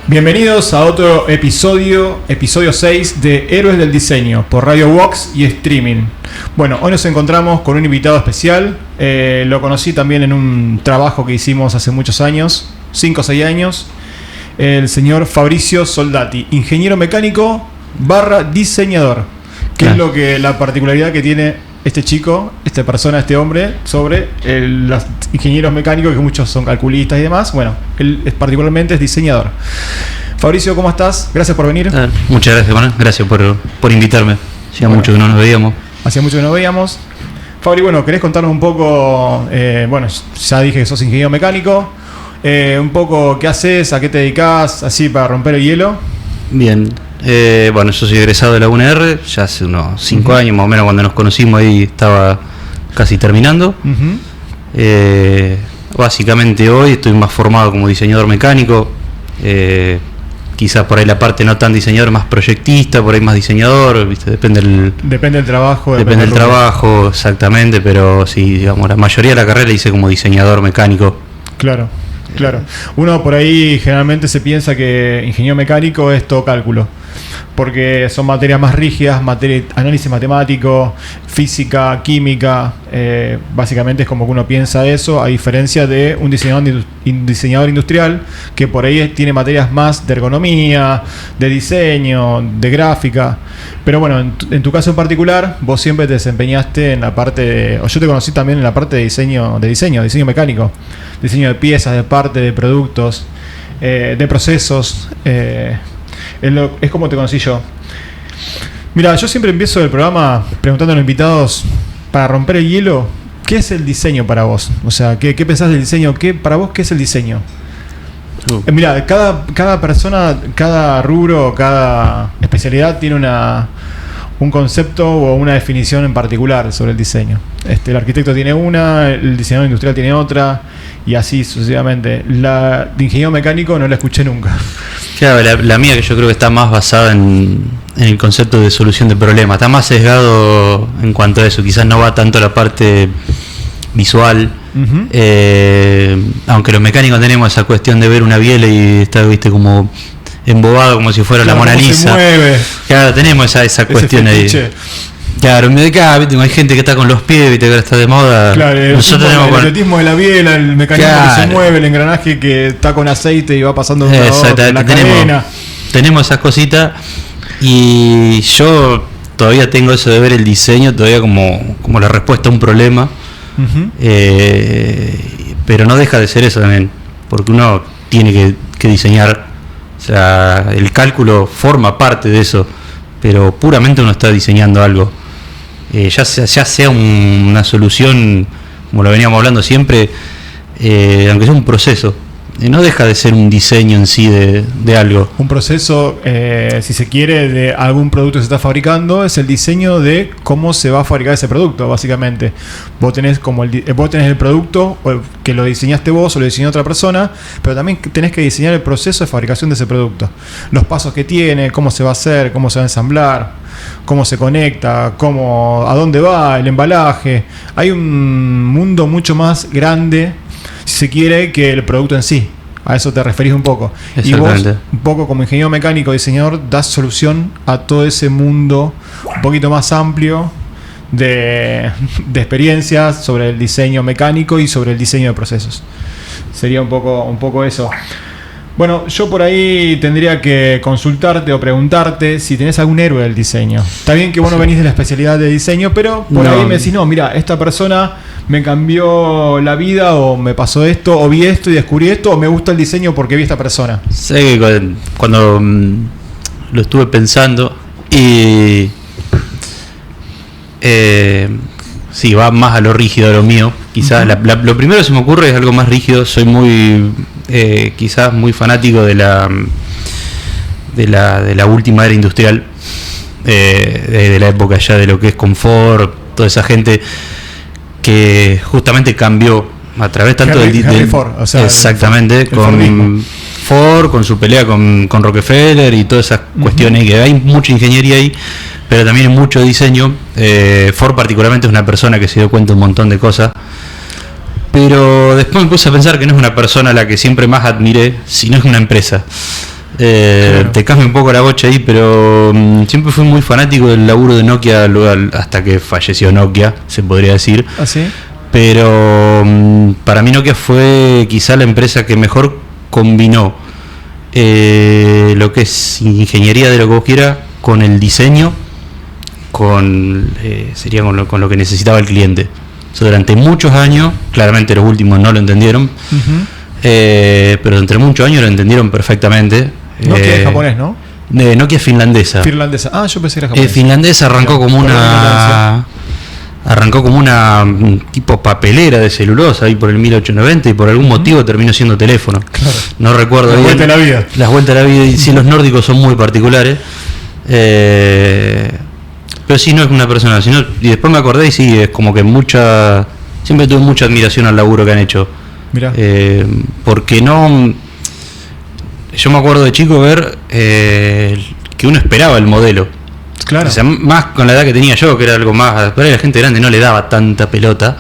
Bienvenidos a otro episodio 6 de Héroes del Diseño por Radio Vox y streaming. Bueno, hoy nos encontramos con un invitado especial. Lo conocí también en un trabajo que hicimos hace muchos años, 5 o 6 años. El señor Fabricio Soldati, ingeniero mecánico / diseñador. ¿Qué es lo que la particularidad que tiene este chico, esta persona, este hombre, sobre los ingenieros mecánicos, que muchos son calculistas y demás? Bueno, él particularmente es diseñador. Fabricio, ¿cómo estás? Gracias por venir. Muchas gracias, Juan. Gracias por invitarme. Hacía mucho que no nos veíamos. Hacía mucho que no nos veíamos. Fabri, bueno, ¿querés contarnos un poco? Bueno, ya dije que sos ingeniero mecánico. Un poco qué haces, a qué te dedicás, así para romper el hielo. Bien. Bueno, yo soy egresado de la UNR, ya hace unos 5 años más o menos. Cuando nos conocimos ahí estaba casi terminando. Básicamente hoy estoy más formado como diseñador mecánico. Quizás por ahí la parte no tan diseñador, más proyectista, por ahí más diseñador, ¿viste? Depende del trabajo. Depende del trabajo, exactamente, pero sí, digamos, la mayoría de la carrera hice como diseñador mecánico. Claro. Uno por ahí generalmente se piensa que ingeniero mecánico es todo cálculo, porque son materias más rígidas, análisis matemático, física, química. Básicamente es como que uno piensa eso, a diferencia de un diseñador industrial, que por ahí tiene materias más de ergonomía, de diseño, de gráfica. Pero bueno, en tu caso en particular, vos siempre te desempeñaste en la parte o yo te conocí también en la parte de diseño mecánico, diseño de piezas, de partes, de productos, de procesos. Es como te conocí yo. Mira, yo siempre empiezo el programa preguntando a los invitados, para romper el hielo, ¿qué es el diseño para vos? O sea, ¿qué pensás del diseño? Para vos, ¿qué es el diseño? Mira, cada persona, cada rubro, cada especialidad tiene un concepto o una definición en particular sobre el diseño. El arquitecto tiene una, el diseñador industrial tiene otra, y así sucesivamente. La de ingeniero mecánico no la escuché nunca. Claro, la mía, que yo creo que está más basada en el concepto de solución de problemas, está más sesgado en cuanto a eso, quizás no va tanto a la parte visual. Aunque los mecánicos tenemos esa cuestión de ver una biela y estar, viste, como embobado como si fuera la Mona Lisa. Se mueve. Claro, tenemos esa cuestión ahí. Claro, hay gente que está con los pies, viste, que ahora está de moda. Claro, nosotros tenemos el atletismo de la biela, el mecanismo que se mueve, el engranaje que está con aceite y va pasando de la cadena. Tenemos esas cositas, y yo todavía tengo eso de ver el diseño todavía como la respuesta a un problema. Pero no deja de ser eso también, porque uno tiene que diseñar. O sea, el cálculo forma parte de eso, pero puramente uno está diseñando algo. Ya sea una solución, como lo veníamos hablando siempre, aunque sea un proceso, no deja de ser un diseño en sí de algo. Un proceso, si se quiere, de algún producto que se está fabricando, es el diseño de cómo se va a fabricar ese producto, básicamente. Vos tenés el producto, que lo diseñaste vos o lo diseñó otra persona, pero también tenés que diseñar el proceso de fabricación de ese producto. Los pasos que tiene, cómo se va a hacer, cómo se va a ensamblar, cómo se conecta, a dónde va, el embalaje. Hay un mundo mucho más grande, si se quiere, que el producto en sí. A eso te referís un poco. Y vos, un poco como ingeniero mecánico, diseñador, das solución a todo ese mundo un poquito más amplio de experiencias sobre el diseño mecánico y sobre el diseño de procesos. Sería un poco eso. Bueno, yo por ahí tendría que consultarte o preguntarte si tenés algún héroe del diseño. Está bien que vos no venís de la especialidad de diseño, pero por ahí me decís, no, mira, esta persona me cambió la vida, o me pasó esto, o vi esto y descubrí esto, o me gusta el diseño porque vi a esta persona. Sé que cuando lo estuve pensando, y sí, va más a lo rígido, a lo mío. Quizás lo primero que se me ocurre es algo más rígido. Soy quizás muy fanático de la última era industrial, de la época ya de lo que es confort, toda esa gente que justamente cambió a través tanto del Ford, o sea, exactamente, con Ford, con su pelea con Rockefeller y todas esas cuestiones, que hay mucha ingeniería ahí, pero también hay mucho diseño. Ford particularmente es una persona que se dio cuenta de un montón de cosas, pero después me puse a pensar que no es una persona a la que siempre más admiré, sino es una empresa. Claro. Te cambia un poco la bocha ahí, pero siempre fui muy fanático del laburo de Nokia hasta que falleció Nokia, se podría decir. ¿Ah, sí? Pero para mí Nokia fue quizá la empresa que mejor combinó lo que es ingeniería de lo que vos quieras con el diseño, sería con lo que necesitaba el cliente. O sea, durante muchos años, claramente los últimos no lo entendieron, pero entre muchos años lo entendieron perfectamente. Nokia es japonés, ¿no? Nokia es finlandesa. Finlandesa. Ah, yo pensé que era japonés. Finlandesa arrancó como una tipo papelera de celulosa ahí por el 1890 y por algún motivo terminó siendo teléfono. Claro. No recuerdo bien. Las vueltas de la vida. Las vueltas de la vida, y sí, los nórdicos son muy particulares. Pero sí, no es una persona, sino, y después me acordé y sí, es como que siempre tuve mucha admiración al laburo que han hecho. Mirá. Porque yo me acuerdo de chico ver que uno esperaba el modelo. Claro. O sea, más con la edad que tenía yo, que era algo más, por ahí la gente grande no le daba tanta pelota.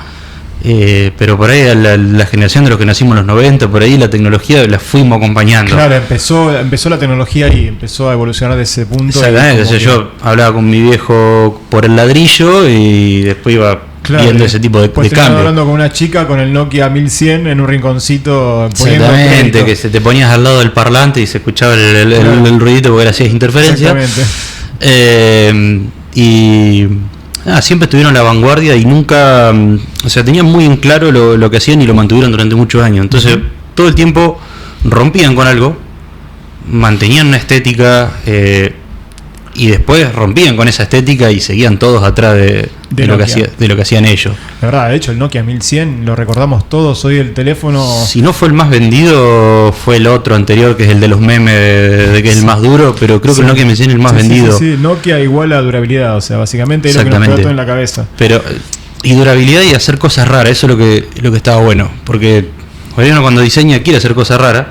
Pero por ahí a la generación de los que nacimos en los 90, por ahí la tecnología la fuimos acompañando. Claro, empezó la tecnología y empezó a evolucionar de ese punto. Exactamente, o sea, yo hablaba con mi viejo por el ladrillo y después iba viendo ese tipo de cambio. Hablando con una chica con el Nokia 1100 en un rinconcito. Exactamente, que se te ponías al lado del parlante y se escuchaba el ruidito porque hacías interferencia. Y siempre estuvieron a la vanguardia y nunca, o sea, tenían muy en claro lo que hacían y lo mantuvieron durante muchos años. Entonces, todo el tiempo rompían con algo, mantenían una estética y después rompían con esa estética y seguían todos atrás de lo que hacían ellos. La verdad, de hecho, el Nokia 1100 lo recordamos todos. Hoy el teléfono, si no fue el más vendido, fue el otro anterior, que es el de los memes de que es el más duro, pero creo que el Nokia 1100 es el más vendido. Sí, Nokia igual a durabilidad, o sea, básicamente es lo que nos quedó todo en la cabeza. Pero y durabilidad y hacer cosas raras, eso es lo que estaba bueno, porque uno cuando diseña quiere hacer cosas raras.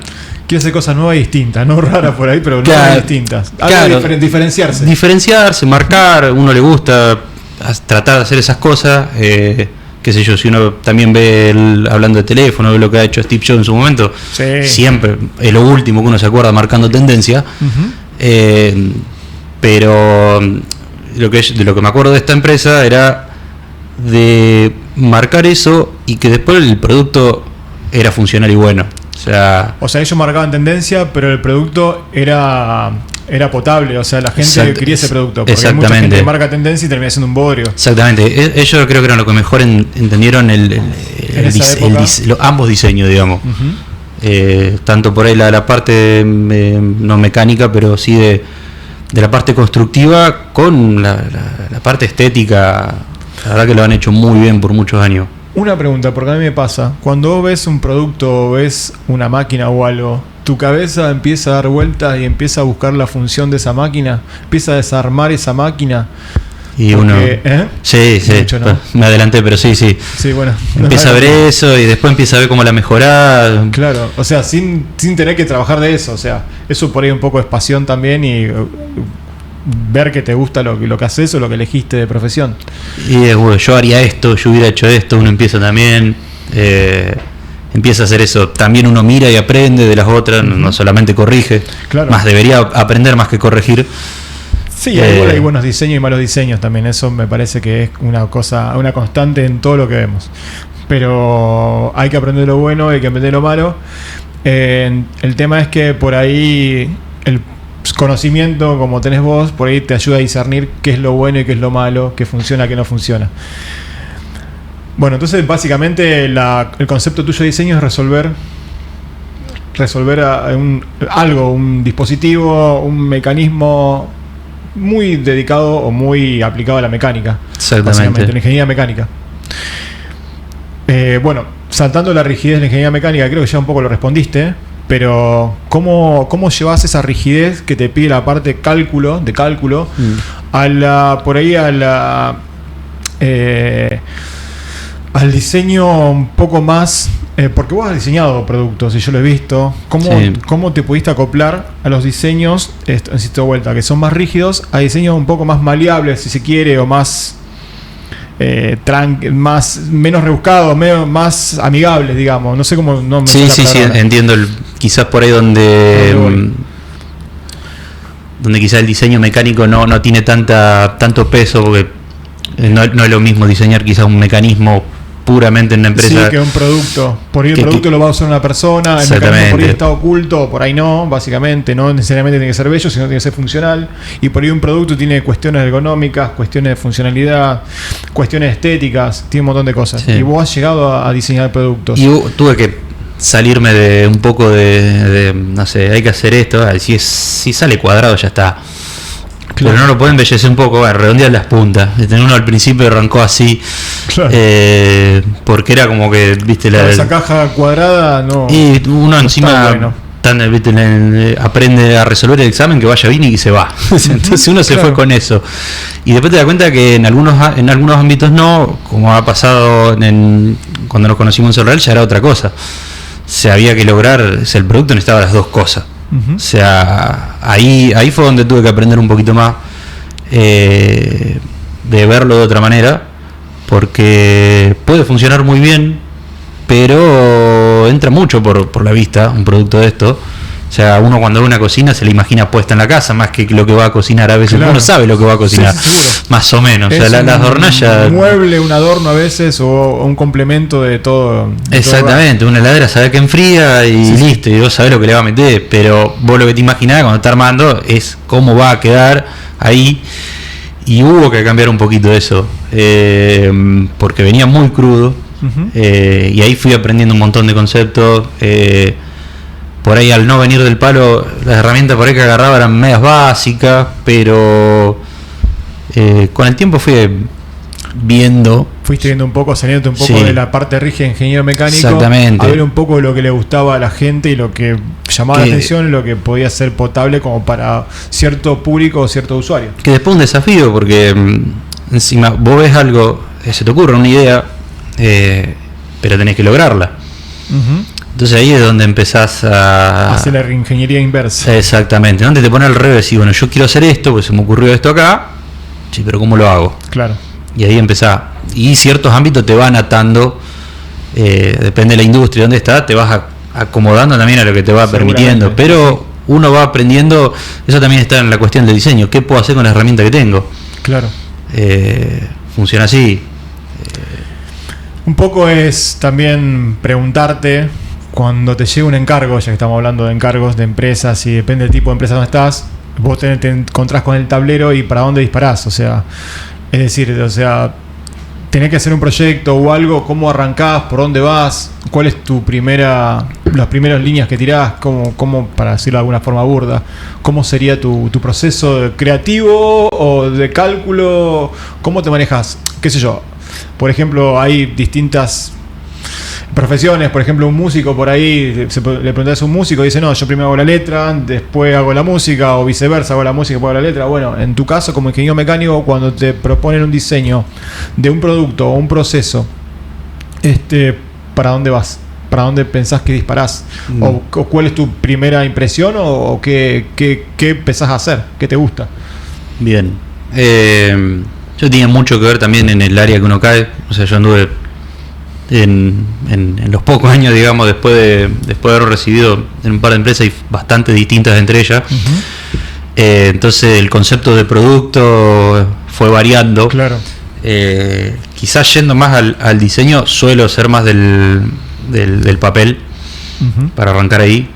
Quiere hacer cosas nuevas y distintas, no raras por ahí, pero nuevas y distintas. Claro, diferenciarse. Diferenciarse, marcar, uno le gusta tratar de hacer esas cosas. Qué sé yo, si uno también ve hablando de teléfono, ve lo que ha hecho Steve Jobs en su momento, siempre es lo último que uno se acuerda marcando tendencia. Pero de lo que me acuerdo de esta empresa era de marcar eso y que después el producto era funcional y bueno. O sea, ellos marcaban tendencia, pero el producto era potable, o sea, la gente quería ese producto, porque hay mucha gente que marca tendencia y termina siendo un bodrio. Exactamente, ellos creo que eran lo que mejor entendieron ambos diseños, digamos. Tanto por ahí la parte no mecánica, pero sí de la parte constructiva con la parte estética. La verdad que lo han hecho muy bien por muchos años. Una pregunta, porque a mí me pasa, cuando vos ves un producto o ves una máquina o algo, tu cabeza empieza a dar vueltas y empieza a buscar la función de esa máquina, empieza a desarmar esa máquina. Y porque, Sí, ¿no? Me adelanté, pero sí. Sí, bueno. Empieza a ver eso y después empieza a ver cómo la mejorar. Claro, o sea, sin tener que trabajar de eso, o sea, eso por ahí un poco es pasión también y ver que te gusta lo que haces o lo que elegiste de profesión. Y bueno, yo haría esto, yo hubiera hecho esto, uno empieza también, empieza a hacer eso. También uno mira y aprende de las otras, no solamente corrige, más debería aprender más que corregir. Sí, hay buenos diseños y malos diseños también, eso me parece que es una constante en todo lo que vemos. Pero hay que aprender lo bueno, hay que aprender lo malo. El tema es que por ahí el conocimiento como tenés vos, por ahí te ayuda a discernir qué es lo bueno y qué es lo malo, qué funciona, qué no funciona. Bueno, entonces básicamente el concepto tuyo de diseño es resolver un dispositivo, un mecanismo muy dedicado o muy aplicado a la mecánica. Exactamente. A la ingeniería mecánica. Bueno, saltando la rigidez de la ingeniería mecánica, creo que ya un poco lo respondiste. Pero ¿cómo llevas esa rigidez que te pide la parte de cálculo al diseño un poco más? Porque vos has diseñado productos y yo lo he visto. ¿Cómo te pudiste acoplar a los diseños, insisto de vuelta, que son más rígidos, a diseños un poco más maleables, si se quiere, o más menos rebuscados, más amigables, digamos? No sé cómo. Sí, entiendo. Quizás por ahí donde donde quizá el diseño mecánico no tiene tanto peso, porque no es lo mismo diseñar quizás un mecanismo puramente en una empresa. Sí, que un producto. Por ahí el producto lo va a usar una persona, el mecanismo por ahí está oculto, por ahí no, básicamente. No necesariamente tiene que ser bello, sino tiene que ser funcional. Y por ahí un producto tiene cuestiones ergonómicas, cuestiones de funcionalidad, cuestiones estéticas, tiene un montón de cosas. Sí. Y vos has llegado a diseñar productos. Y tuve que salirme de un poco de no sé, hay que hacer esto, si sale cuadrado ya está. Claro. Pero no lo puede embellecer un poco, redondear las puntas. Uno al principio arrancó así, claro. Porque era como que, viste, esa caja cuadrada no. Y uno encima aprende a resolver el examen, que vaya bien y que se va. Entonces uno se fue con eso. Y después te das cuenta que en algunos ámbitos no, como ha pasado cuando nos conocimos en Solreal, ya era otra cosa. Se había que lograr, el producto necesitaba las dos cosas. O sea, ahí fue donde tuve que aprender un poquito más de verlo de otra manera, porque puede funcionar muy bien, pero entra mucho por la vista un producto de esto. O sea, uno cuando ve una cocina se la imagina puesta en la casa más que lo que va a cocinar. A veces uno sabe lo que va a cocinar, más o menos. O sea, las hornallas, un mueble, un adorno a veces, o un complemento de todo. Exactamente, una heladera sabe que enfría y listo, y vos sabés lo que le va a meter. Pero vos lo que te imaginás cuando está armando es cómo va a quedar ahí. Y hubo que cambiar un poquito eso, porque venía muy crudo. Y ahí fui aprendiendo un montón de conceptos. Por ahí, al no venir del palo, las herramientas por ahí que agarraba eran medias básicas, pero con el tiempo fuiste viendo un poco, saliendo un poco de la parte rígida de ingeniero mecánico. Exactamente. A ver un poco lo que le gustaba a la gente y lo que llamaba la atención y lo que podía ser potable como para cierto público o cierto usuario. Que después un desafío, porque encima vos ves algo, se te ocurre una idea, pero tenés que lograrla. Entonces ahí es donde empezás a hacer la ingeniería inversa. Exactamente, donde te pones al revés y bueno, yo quiero hacer esto, pues se me ocurrió esto acá, sí, pero ¿cómo lo hago? Claro. Y ahí empezás. Y ciertos ámbitos te van atando, depende de la industria donde estás, te vas acomodando también a lo que te va permitiendo, pero uno va aprendiendo, eso también está en la cuestión del diseño, ¿qué puedo hacer con la herramienta que tengo? Claro. Funciona así. Un poco es también preguntarte, cuando te llega un encargo, ya que estamos hablando de encargos de empresas y depende del tipo de empresa donde estás, vos te encontrás con el tablero y para dónde disparás. O sea, es decir, tenés que hacer un proyecto o algo, ¿cómo arrancás? ¿Por dónde vas? ¿Cuál es las primeras líneas que tirás? ¿Cómo, para decirlo de alguna forma burda, cómo sería tu proceso creativo o de cálculo? ¿Cómo te manejas? ¿Qué sé yo? Por ejemplo, hay distintas profesiones, por ejemplo, un músico por ahí, le preguntás a un músico y dice, no, yo primero hago la letra, después hago la música, o viceversa, hago la música y después hago la letra. Bueno, en tu caso, como ingeniero mecánico, cuando te proponen un diseño de un producto o un proceso, ¿para dónde vas? ¿Para dónde pensás que disparás? ¿O cuál es tu primera impresión? ¿O qué empezás a hacer? ¿Qué te gusta? Bien. Yo tenía mucho que ver también en el área que uno cae. O sea, yo anduve en los pocos años, digamos, después de haber recibido en un par de empresas y bastante distintas entre ellas. Entonces el concepto de producto fue variando. Claro. Quizás yendo más al diseño, suelo ser más del papel. Para arrancar ahí.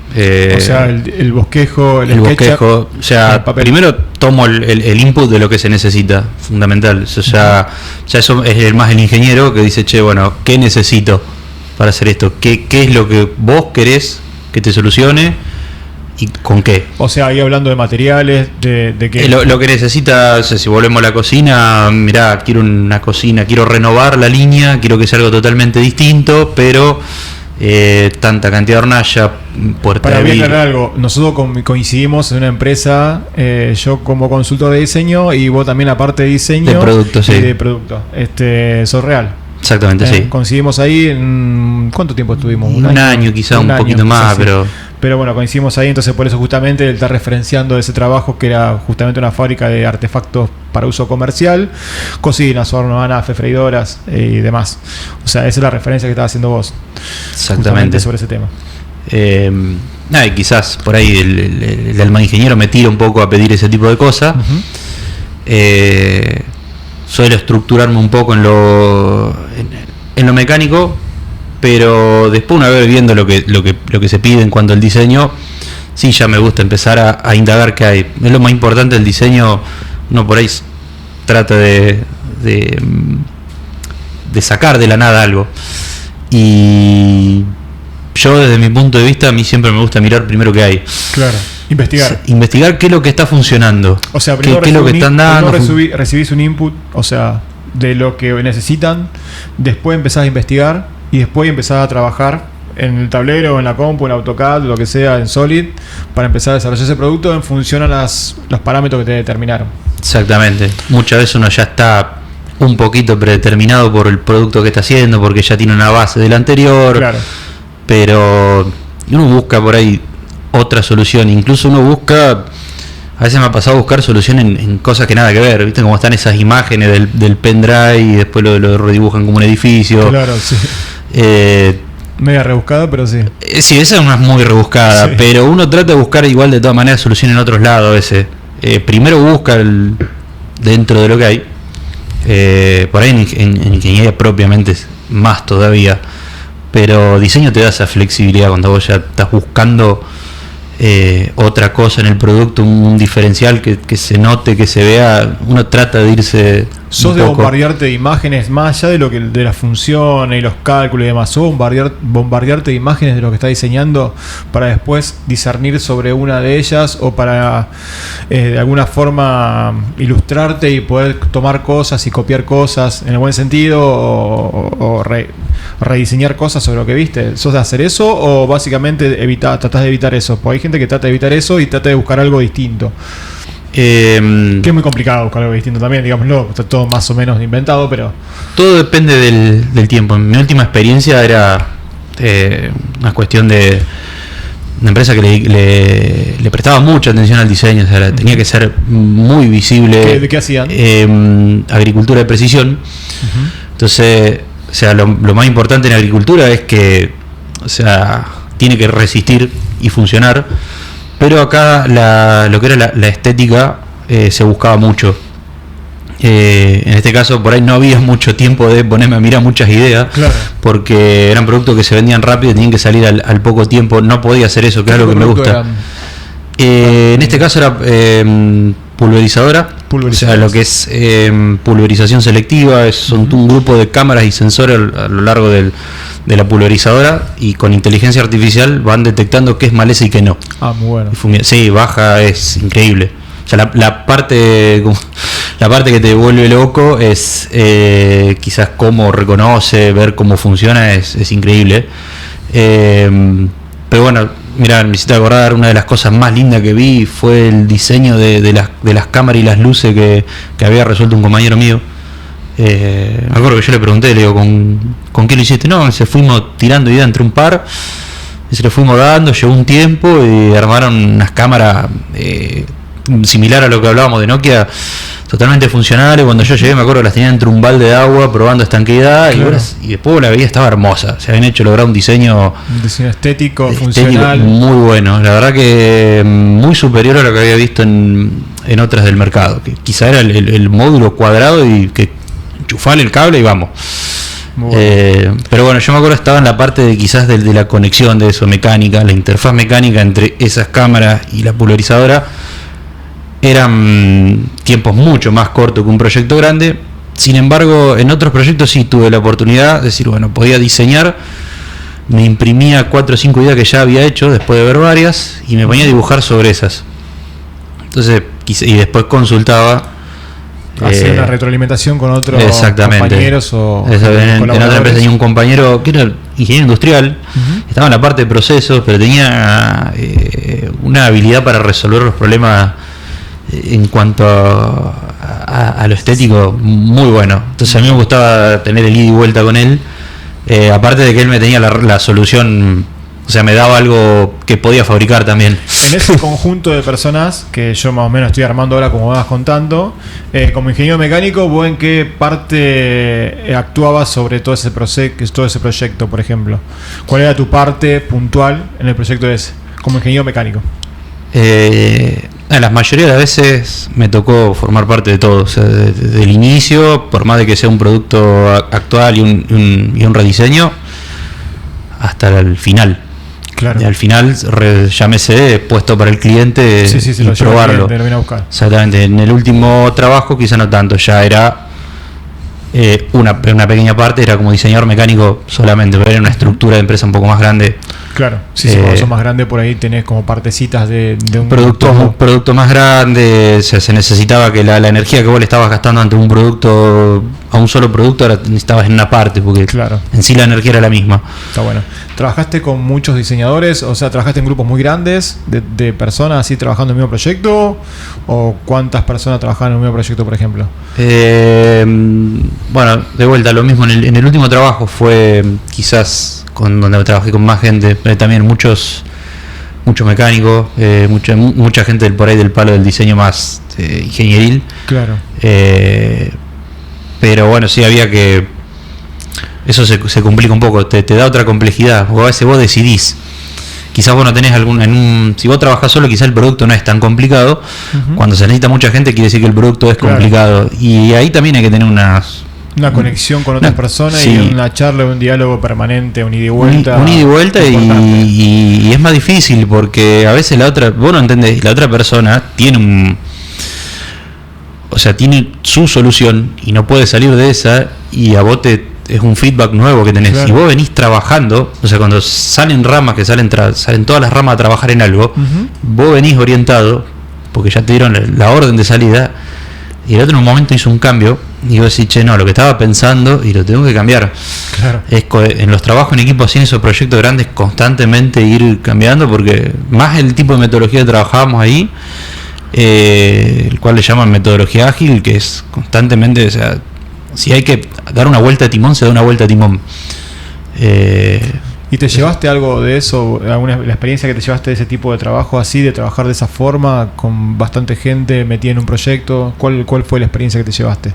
O sea, el bosquejo, el bosquejo. O sea, primero tomo el input de lo que se necesita, fundamental. Eso ya eso es más el ingeniero que dice, che, bueno, ¿qué necesito para hacer esto? ¿Qué es lo que vos querés que te solucione y con qué? O sea, ahí hablando de materiales, de qué. Lo que necesita, o sea, si volvemos a la cocina, mirá, quiero una cocina, quiero renovar la línea, quiero que sea algo totalmente distinto, pero tanta cantidad de hornalla, puerta para de aclarar algo, nosotros coincidimos en una empresa, yo como consultor de diseño y vos también aparte de diseño de producto, sí. De producto, Solreal. Exactamente, sí. Coincidimos ahí, ¿cuánto tiempo estuvimos? Un año quizá, un poquito más, sí. Pero bueno, coincidimos ahí, entonces por eso justamente él está referenciando ese trabajo que era justamente una fábrica de artefactos para uso comercial, cocinas, hornos, anafes, freidoras y demás. O sea, esa es la referencia que estaba haciendo vos. Exactamente. Sobre ese tema. Y quizás por ahí el alma ingeniero me tira un poco a pedir ese tipo de cosas. Suelo estructurarme un poco en lo mecánico, pero después, una vez viendo lo que se pide en cuanto al diseño, sí, ya me gusta empezar a indagar qué hay. Es lo más importante del diseño. Uno por ahí trata de sacar de la nada algo, y yo, desde mi punto de vista, a mí siempre me gusta mirar primero qué hay. Claro, investigar qué es lo que está funcionando. O sea, primero qué es lo que están dando. Recibís un input, o sea, de lo que necesitan, después empezás a investigar y después empezás a trabajar en el tablero, en la compu, en AutoCAD, lo que sea, en Solid, para empezar a desarrollar ese producto en función a los parámetros que te determinaron. Exactamente. Muchas veces uno ya está un poquito predeterminado por el producto que está haciendo, porque ya tiene una base del anterior. Claro. Pero uno busca por ahí otra solución. Incluso uno busca, a veces me ha pasado a buscar solución en cosas que nada que ver. ¿Viste cómo están esas imágenes del pendrive y después lo redibujan como un edificio? Claro, sí. Media rebuscada, pero sí. Sí, esa es una muy rebuscada, sí. Pero uno trata de buscar igual de todas maneras solución en otros lados a veces. Primero busca dentro de lo que hay. Por ahí en ingeniería propiamente más todavía. Pero diseño te da esa flexibilidad cuando vos ya estás buscando otra cosa en el producto, un diferencial que se note, que se vea. Uno trata de irse. Sos de bombardearte de imágenes más allá de las funciones y los cálculos y demás. Sos bombardearte de imágenes de lo que estás diseñando para después discernir sobre una de ellas, o para de alguna forma ilustrarte y poder tomar cosas y copiar cosas en el buen sentido, o rediseñar cosas sobre lo que viste. ¿Sos de hacer eso o básicamente tratás de evitar eso? Porque hay gente que trata de evitar eso y trata de buscar algo distinto. Que es muy complicado buscar algo distinto también, digámoslo. Está todo más o menos inventado, pero todo depende del tiempo. En mi última experiencia era una cuestión de una empresa que le prestaba mucha atención al diseño. O sea, tenía que ser muy visible. ¿De qué hacían? Agricultura de precisión. Entonces, o sea, lo más importante en agricultura es que, o sea, tiene que resistir y funcionar. Pero acá lo que era la estética se buscaba mucho. En este caso, por ahí no había mucho tiempo de ponerme a mirar muchas ideas. Claro. Porque eran productos que se vendían rápido y tenían que salir al poco tiempo. No podía hacer eso, que es lo que me gusta. En este caso era pulverizadora. O sea, lo que es pulverización selectiva. Son un grupo de cámaras y sensores a lo largo de la pulverizadora, y con inteligencia artificial van detectando qué es maleza y qué no. Muy bueno. Sí, baja, es increíble. O sea, la parte que te vuelve loco es quizás cómo reconoce, ver cómo funciona, es increíble. Pero bueno, mira, me hiciste acordar, una de las cosas más lindas que vi fue el diseño de las cámaras y las luces que había resuelto un compañero mío. Me acuerdo que yo le pregunté, le digo, ¿con qué lo hiciste? No, se fuimos tirando idea entre un par, y se le fuimos dando, llevó un tiempo y armaron unas cámaras similar a lo que hablábamos de Nokia, totalmente funcionales. Cuando yo llegué, me acuerdo que las tenían entre un balde de agua probando estanqueidad. Claro. Y después la veía, estaba hermosa. Se habían lograr un diseño estético, funcional, muy bueno. La verdad que muy superior a lo que había visto en otras del mercado, que quizá era el módulo cuadrado y que enchufarle el cable y vamos. Pero bueno, yo me acuerdo, estaba en la parte de quizás de la conexión de eso, mecánica, la interfaz mecánica entre esas cámaras y la pulverizadora. Eran tiempos mucho más cortos que un proyecto grande. Sin embargo, en otros proyectos sí tuve la oportunidad de decir, bueno, podía diseñar, me imprimía 4 o 5 ideas que ya había hecho después de ver varias y me ponía a dibujar sobre esas. Entonces, y después consultaba. Hacer una retroalimentación con otros compañeros o en otra empresa tenía un compañero que era ingeniero industrial, estaba en la parte de procesos, pero tenía una habilidad para resolver los problemas en cuanto a lo estético muy bueno. Entonces a mí me gustaba tener el ida y vuelta con él, aparte de que él me tenía la solución. O sea, me daba algo que podía fabricar también. En ese conjunto de personas que yo más o menos estoy armando ahora, como vas contando, como ingeniero mecánico, ¿vos en qué parte actuabas sobre todo ese proyecto, por ejemplo? ¿Cuál era tu parte puntual en el proyecto ese? como ingeniero mecánico? La mayoría de las veces me tocó formar parte de todo, o sea, desde el inicio, por más de que sea un producto actual y un rediseño, hasta el final. Claro. Y al final, llámese puesto para el cliente y lo probarlo. Cliente, lo viene a buscar. Exactamente. En el último trabajo quizá no tanto, ya era una pequeña parte, era como diseñador mecánico solamente, pero era una estructura de empresa un poco más grande. Claro, cuando son más grandes por ahí tenés como partecitas de un producto más grande, se necesitaba que la energía que vos le estabas gastando ante un producto, a un solo producto, ahora necesitabas en una parte, porque en sí la energía era la misma. Está bueno. ¿Trabajaste con muchos diseñadores? O sea, ¿trabajaste en grupos muy grandes de personas así trabajando en el mismo proyecto? ¿O cuántas personas trabajaban en el mismo proyecto, por ejemplo? Bueno, de vuelta, lo mismo. En el último trabajo fue quizás donde trabajé con más gente, también muchos mecánicos, mucha gente por ahí del palo del diseño más ingenieril. Claro. Pero bueno, sí había que... Eso se complica un poco, te da otra complejidad. O a veces vos decidís. Quizás vos no tenés si vos trabajás solo, quizás el producto no es tan complicado. Uh-huh. Cuando se necesita mucha gente, quiere decir que el producto es complicado. Y ahí también hay que tener una conexión con otras personas, y una charla, un diálogo permanente, un ida y vuelta. Un ida y vuelta y es más difícil porque a veces vos no entendés, la otra persona tiene tiene su solución y no puede salir de esa, y a vos es un feedback nuevo que tenés. Claro. Si vos venís trabajando, o sea, cuando salen ramas, que salen todas las ramas a trabajar en algo, uh-huh, vos venís orientado, porque ya te dieron la orden de salida, y el otro en un momento hizo un cambio, y vos decís, no, lo que estaba pensando, y lo tengo que cambiar. Claro. En los trabajos en equipo así, en esos proyectos grandes, constantemente ir cambiando, porque más el tipo de metodología que trabajábamos ahí, el cual le llaman metodología ágil, que es constantemente, o sea, si hay que dar una vuelta de timón, se da una vuelta de timón. ¿Y te llevaste algo de eso, la experiencia que te llevaste de ese tipo de trabajo así, de trabajar de esa forma, con bastante gente metida en un proyecto? ¿Cuál fue la experiencia que te llevaste?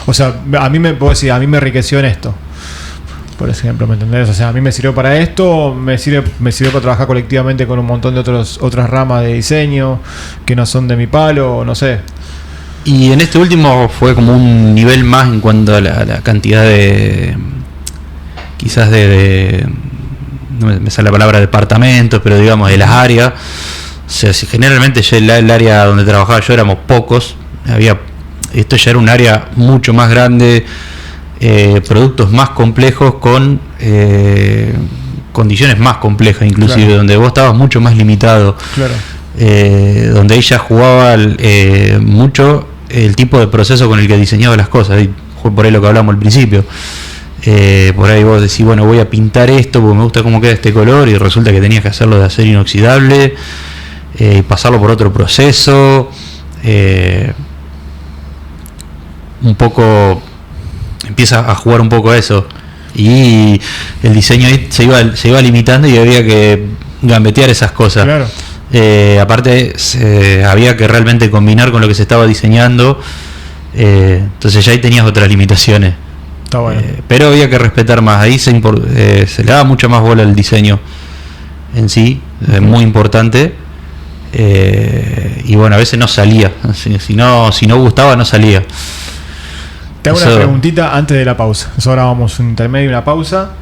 O sea, a mí me enriqueció en esto, por ejemplo, ¿me entendés? O sea, a mí me sirvió para esto, me sirvió para trabajar colectivamente con un montón de otras ramas de diseño que no son de mi palo, no sé. Y en este último fue como un nivel más en cuanto a la cantidad de... Quizás no me sale la palabra departamentos, pero digamos de las áreas. O sea, si generalmente ya el área donde trabajaba yo éramos pocos. Esto ya era un área mucho más grande, productos más complejos con condiciones más complejas inclusive, claro, donde vos estabas mucho más limitado. Claro. Donde ella jugaba mucho el tipo de proceso con el que diseñaba las cosas, y fue por ahí lo que hablamos al principio. Por ahí vos decís, bueno, voy a pintar esto porque me gusta cómo queda este color, y resulta que tenías que hacerlo de acero inoxidable y pasarlo por otro proceso. Un poco empieza a jugar un poco a eso, y el diseño ahí se iba limitando, y había que gambetear esas cosas. Claro. Aparte había que realmente combinar con lo que se estaba diseñando, entonces ya ahí tenías otras limitaciones. Está bueno. Pero había que respetar más, ahí se le daba mucha más bola al diseño en sí, muy importante, y bueno, a veces no salía, si no gustaba no salía. Te hago una preguntita antes de la pausa. Ahora vamos a un intermedio y una pausa.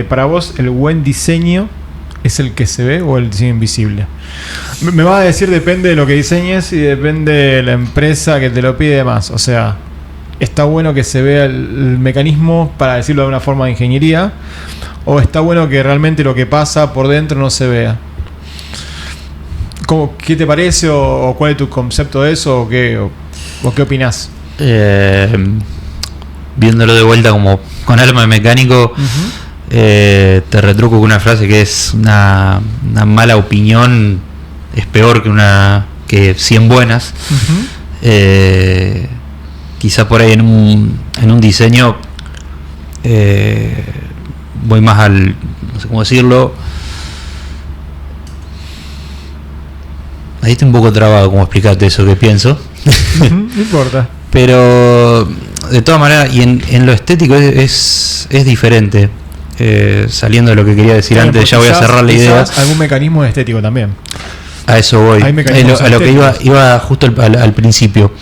Para vos, ¿el buen diseño es el que se ve o el diseño invisible? Me vas a decir, depende de lo que diseñes y depende de la empresa que te lo pide y demás. O sea, está bueno que se vea el mecanismo, para decirlo de una forma de ingeniería, o está bueno que realmente lo que pasa por dentro no se vea. ¿Qué te parece, o cuál es tu concepto de eso, o qué opinás? Viéndolo de vuelta como con alma de mecánico, uh-huh, te retruco con una frase que es una mala opinión es peor que 100 buenas. Uh-huh. Quizá por ahí en un diseño voy más no sé cómo decirlo, ahí estoy un poco trabado como explicarte eso que pienso. No importa. Pero de todas maneras, y en lo estético es diferente. saliendo de lo que quería decir antes, ya voy a cerrar la idea. Algún mecanismo estético también. A eso voy. A lo que iba justo al principio,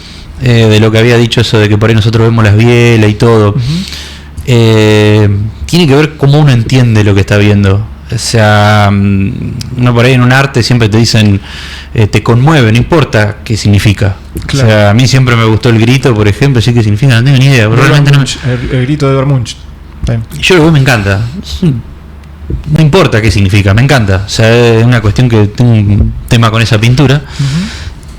de lo que había dicho, eso de que por ahí nosotros vemos las bielas y todo. Tiene que ver cómo uno entiende lo que está viendo. O sea, uno por ahí en un arte siempre te dicen, te conmueve, no importa qué significa. Claro. O sea, a mí siempre me gustó el grito, por ejemplo, sí que significa, no tengo ni idea. Realmente el grito de Edvard Munch. Yo lo veo, me encanta. No importa qué significa, me encanta. O sea, es una cuestión que tengo un tema con esa pintura.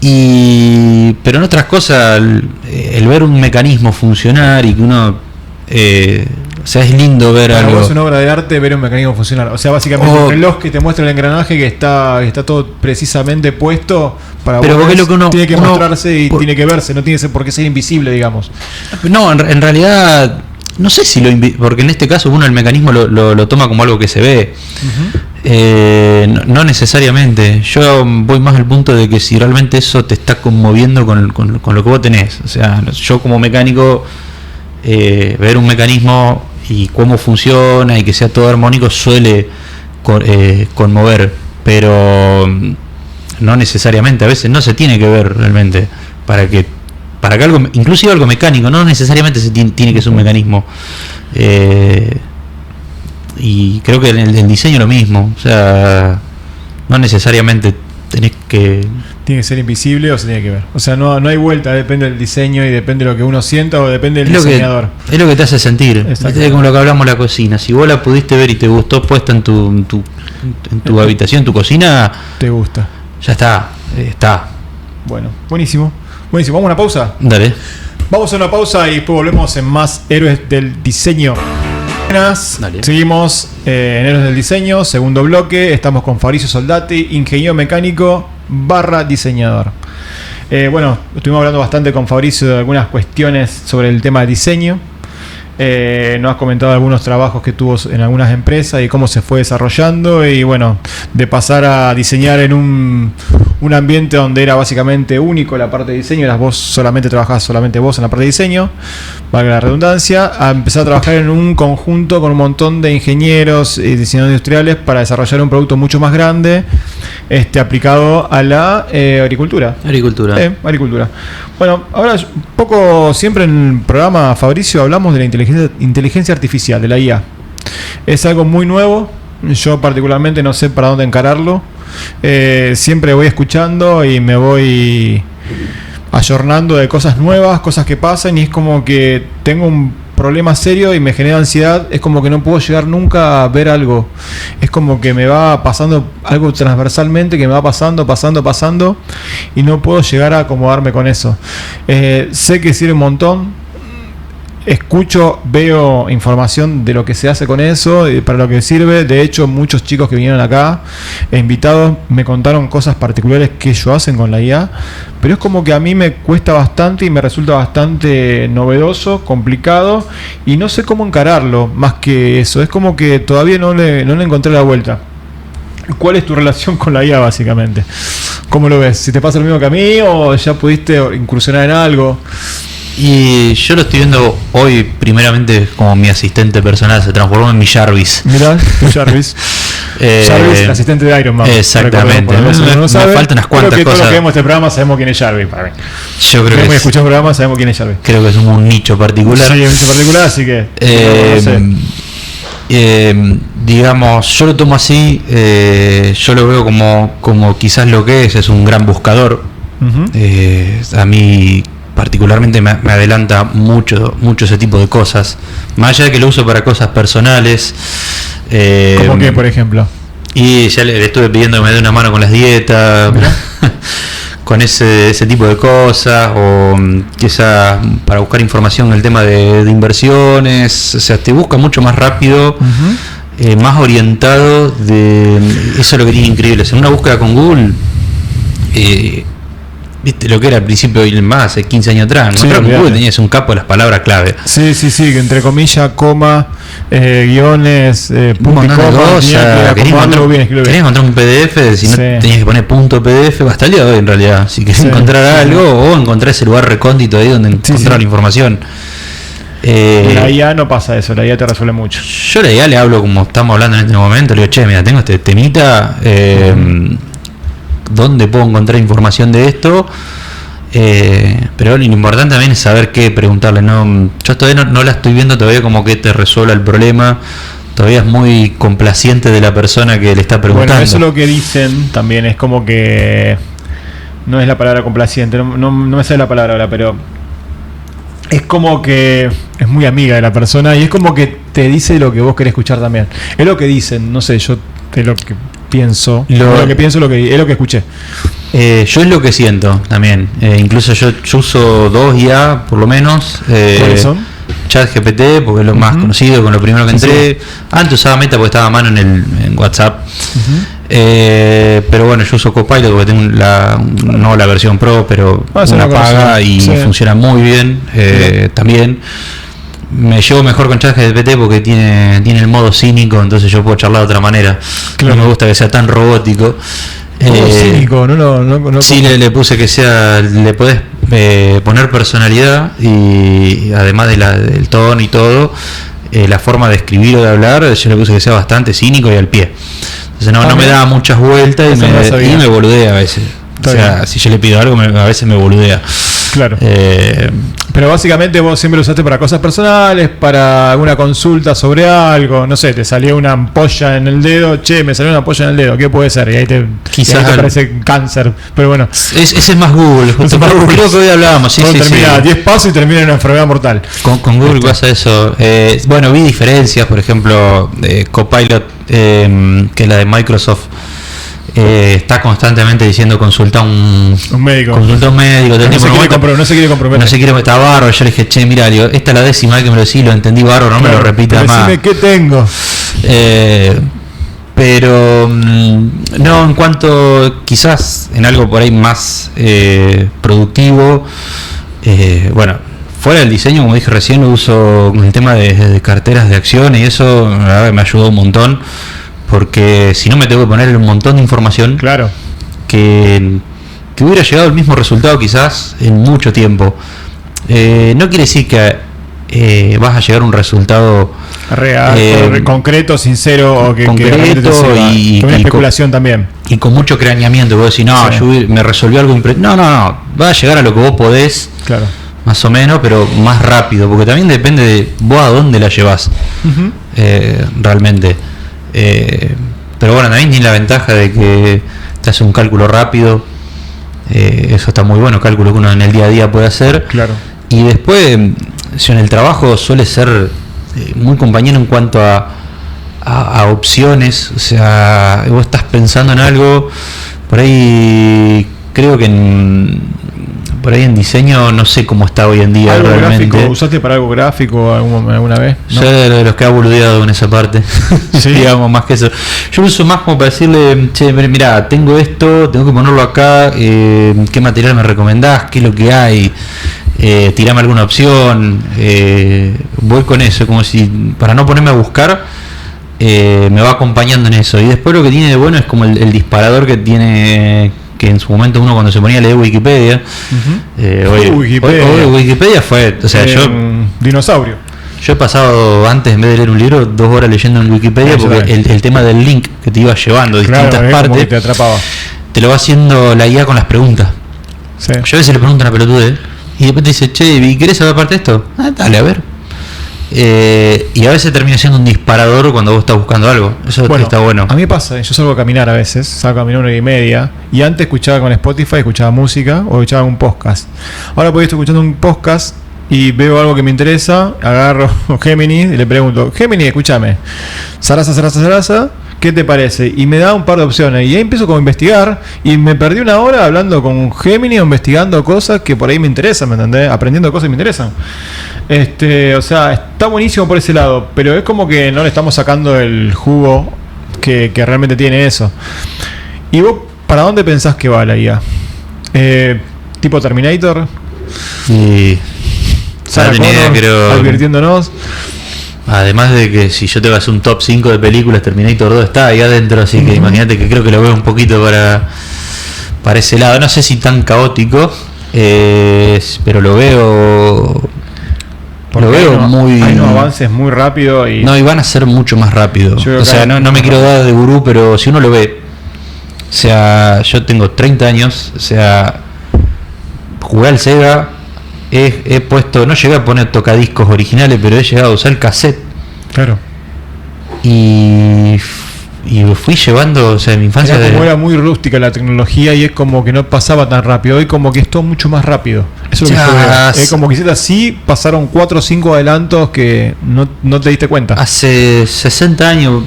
Pero en otras cosas, el ver un mecanismo funcionar y que uno... o sea, es lindo ver algo. Cuando es una obra de arte, ver un mecanismo funcionar. O sea, básicamente un reloj que te muestra el engranaje que está todo precisamente puesto para pero vos. Lo que uno, tiene que mostrarse y tiene que verse, no tiene por qué ser invisible, digamos. No, en realidad... No sé si porque en este caso uno el mecanismo lo toma como algo que se ve. No necesariamente. Yo voy más al punto de que si realmente eso te está conmoviendo con lo que vos tenés. O sea, yo como mecánico, ver un mecanismo y cómo funciona y que sea todo armónico suele conmover, pero no necesariamente. A veces no se tiene que ver realmente para que algo, inclusive algo mecánico, no necesariamente tiene que ser un mecanismo. Y creo que en el diseño lo mismo. O sea, no necesariamente tenés que... Tiene que ser invisible o se tiene que ver. O sea, no hay vuelta, depende del diseño y depende de lo que uno sienta o depende del diseñador. Es lo que te hace sentir. Es como lo que hablamos de la cocina. Si vos la pudiste ver y te gustó puesta en tu habitación, tu cocina... Te gusta. Ya está. Bueno, buenísimo. Buenísimo, ¿vamos a una pausa? Dale. Vamos a una pausa y después volvemos en más Héroes del Diseño. Buenas, dale. Seguimos en Héroes del Diseño, segundo bloque. Estamos con Fabricio Soldati, ingeniero mecánico / diseñador. Bueno, estuvimos hablando bastante con Fabricio de algunas cuestiones sobre el tema de diseño. Nos has comentado algunos trabajos que tuvo en algunas empresas y cómo se fue desarrollando, y bueno, de pasar a diseñar en un ambiente donde era básicamente único la parte de diseño, eras vos trabajabas vos en la parte de diseño, valga la redundancia, a empezar a trabajar en un conjunto con un montón de ingenieros y diseñadores industriales para desarrollar un producto mucho más grande, aplicado a la agricultura. Agricultura. Bueno, ahora un poco siempre en el programa, Fabricio, hablamos de la inteligencia artificial, de la IA. Es algo muy nuevo, yo particularmente no sé para dónde encararlo. Siempre voy escuchando y me voy ayornando de cosas nuevas, cosas que pasan, y es como que tengo un problema serio y me genera ansiedad. Es como que no puedo llegar nunca a ver algo. Es como que me va pasando algo transversalmente, que me va pasando y no puedo llegar a acomodarme con eso. Sé que sirve un montón. Escucho, veo información de lo que se hace con eso, para lo que sirve. De hecho, muchos chicos que vinieron acá, invitados, me contaron cosas particulares que ellos hacen con la IA, pero es como que a mí me cuesta bastante y me resulta bastante novedoso, complicado, y no sé cómo encararlo. Más que eso, es como que todavía no le encontré la vuelta. ¿Cuál es tu relación con la IA, básicamente? ¿Cómo lo ves? ¿Si te pasa lo mismo que a mí o ya pudiste incursionar en algo? Y yo lo estoy viendo hoy, primeramente, como mi asistente personal, se transformó en mi Jarvis. Mirá, tu Jarvis. Jarvis, el asistente de Iron Man. Exactamente. Me faltan unas cuantas cosas. Todos los que vemos este programa sabemos quién es Jarvis, para mí. Yo creo que escuchamos el programa, sabemos quién es Jarvis. Creo que es un nicho particular. Sí, un nicho particular, así que... digamos, yo lo tomo así, yo lo veo como quizás lo que es un gran buscador. A mí particularmente me adelanta mucho ese tipo de cosas, más allá de que lo uso para cosas personales. ¿Cómo qué, por ejemplo? Y ya le estuve pidiendo que me dé una mano con las dietas, con ese tipo de cosas, o quizás para buscar información en el tema de inversiones. O sea, te busca mucho más rápido, más orientado. Eso es lo que tiene increíble. En una búsqueda con Google, viste lo que era al principio y más, hace 15 años atrás. Sí, con Google tenías un capo de las palabras clave. Sí, que entre comillas, coma, guiones, punto y coma. Querías encontrar un PDF, si no tenías que poner punto PDF, hasta el día de hoy en realidad. Si querés encontrar algo, o encontrar ese lugar recóndito ahí donde encontrar la información. La IA no pasa eso, la IA te resuelve mucho. Yo a la IA le hablo como estamos hablando en este momento, le digo, che, mira, tengo este temita, ¿dónde puedo encontrar información de esto? Pero lo importante también es saber qué preguntarle. Yo todavía no la estoy viendo todavía como que te resuelva el problema. Todavía es muy complaciente de la persona que le está preguntando. Bueno, eso es lo que dicen también, es como que no es la palabra complaciente, no me sale la palabra ahora, pero es como que es muy amiga de la persona y es como que te dice lo que vos querés escuchar también. Es lo que dicen, no sé, yo es lo que pienso, es lo que escuché. Yo es lo que siento también. Incluso yo uso 2 IA por lo menos. ¿Cuáles son? ChatGPT, porque es lo más conocido, con lo primero que entré. Sí. Antes usaba Meta porque estaba a mano en WhatsApp. Pero bueno, yo uso Copilot porque tengo no la versión Pro, pero una paga y funciona muy bien. También me llevo mejor con ChatGPT porque tiene el modo cínico, entonces yo puedo charlar de otra manera. Claro. No me gusta que sea tan robótico. Cínico, no sí, le puse que sea, le podés poner personalidad y además del tono y todo, la forma de escribir o de hablar, yo le puse que sea bastante cínico y al pie. Entonces no me da muchas vueltas y me boludea a veces. O sea, si yo le pido algo, a veces me boludea. Claro. Pero básicamente vos siempre lo usaste para cosas personales, para alguna consulta sobre algo, no sé, te salió una ampolla en el dedo, me salió una ampolla en el dedo, ¿qué puede ser? Y ahí te parece cáncer, pero bueno. Ese es más Google, creo que hoy hablábamos. Sí, termina 10 pasos y termina en una enfermedad mortal. Con Google pasa eso. Bueno, vi diferencias, por ejemplo, Copilot, que es la de Microsoft. Está constantemente diciendo consulta un médico. Consulta un médico. No se quiere comprometer. No se quiere, está bárbaro. Yo le dije, che, mira, esta es la 10ª vez que me lo decís, lo entendí bárbaro, no me lo repita más. Decime qué tengo. Pero no, en cuanto quizás en algo por ahí más productivo, bueno, fuera del diseño, como dije recién, lo uso con el tema de carteras de acción y eso la verdad me ayudó un montón. Porque si no me tengo que poner un montón de información, claro, que hubiera llegado al mismo resultado quizás en mucho tiempo. No quiere decir que vas a llegar a un resultado real, concreto, sincero, o que y con una especulación también. Y con mucho craneamiento. Vos decís, no, yo me resolvió algo no, va a llegar a lo que vos podés. Claro. Más o menos, pero más rápido, porque también depende de vos a dónde la llevas. Realmente. Pero bueno, también tiene la ventaja de que te hace un cálculo rápido. Eso está muy bueno, cálculo que uno en el día a día puede hacer. Claro. Y después, en el trabajo suele ser muy compañero en cuanto a opciones. O sea, vos estás pensando en algo, por ahí creo que por ahí en diseño no sé cómo está hoy en día. ¿Algo realmente gráfico? ¿Usaste para algo gráfico alguna vez? ¿No? Soy de los que ha boludeado en esa parte. ¿Sí? Digamos, más que eso. Yo lo uso más como para decirle, che, mira, tengo esto, tengo que ponerlo acá, ¿qué material me recomendás? ¿Qué es lo que hay? Tirame alguna opción. Voy con eso, como si, para no ponerme a buscar, me va acompañando en eso. Y después lo que tiene de bueno es como el disparador que tiene, que en su momento uno cuando se ponía a leer Wikipedia, Wikipedia fue, o sea, yo dinosaurio. Yo he pasado antes, en vez de leer un libro, 2 horas leyendo en Wikipedia, porque el tema del link que te iba llevando a distintas partes, te atrapaba. Te lo va haciendo la IA con las preguntas. Sí. Yo a veces le pregunto una pelotudez y después te dice, che, ¿querés saber parte de esto? Dale, a ver. Y a veces termina siendo un disparador cuando vos estás buscando algo. Eso está bueno. A mí pasa, yo salgo a caminar a veces, salgo a caminar 1:30 y antes escuchaba con Spotify, escuchaba música o escuchaba un podcast. Ahora pues estoy escuchando un podcast y veo algo que me interesa, agarro Gemini y le pregunto, Gemini, escúchame, Sarasa, ¿qué te parece? Y me da un par de opciones y ahí empiezo como a investigar y me perdí 1 hora hablando con Gemini o investigando cosas que por ahí me interesan, ¿me entendés? Aprendiendo cosas que me interesan. O sea, está buenísimo por ese lado, pero es como que no le estamos sacando el jugo que realmente tiene eso. ¿Y vos para dónde pensás que va la IA? ¿Tipo Terminator? Sí. Sarah Connor, advirtiéndonos. Además de que si yo te vas a un top 5 de películas, Terminator 2 está ahí adentro, así que imagínate que creo que lo veo un poquito para ese lado. No sé si tan caótico, pero lo veo Lo veo muy... Hay unos avances muy rápidos y... No, y van a ser mucho más rápido. O sea, no me quiero dar de gurú, pero si uno lo ve... O sea, yo tengo 30 años, o sea... Jugué al Sega, he puesto... No llegué a poner tocadiscos originales, pero he llegado a usar el cassette. Claro. Y lo fui llevando, o sea, en mi infancia... Era muy rústica la tecnología y es como que no pasaba tan rápido. Hoy como que es todo mucho más rápido. Eso es lo que yo veo. Es como que hiciste así, pasaron 4 o 5 adelantos que no te diste cuenta. Hace 60 años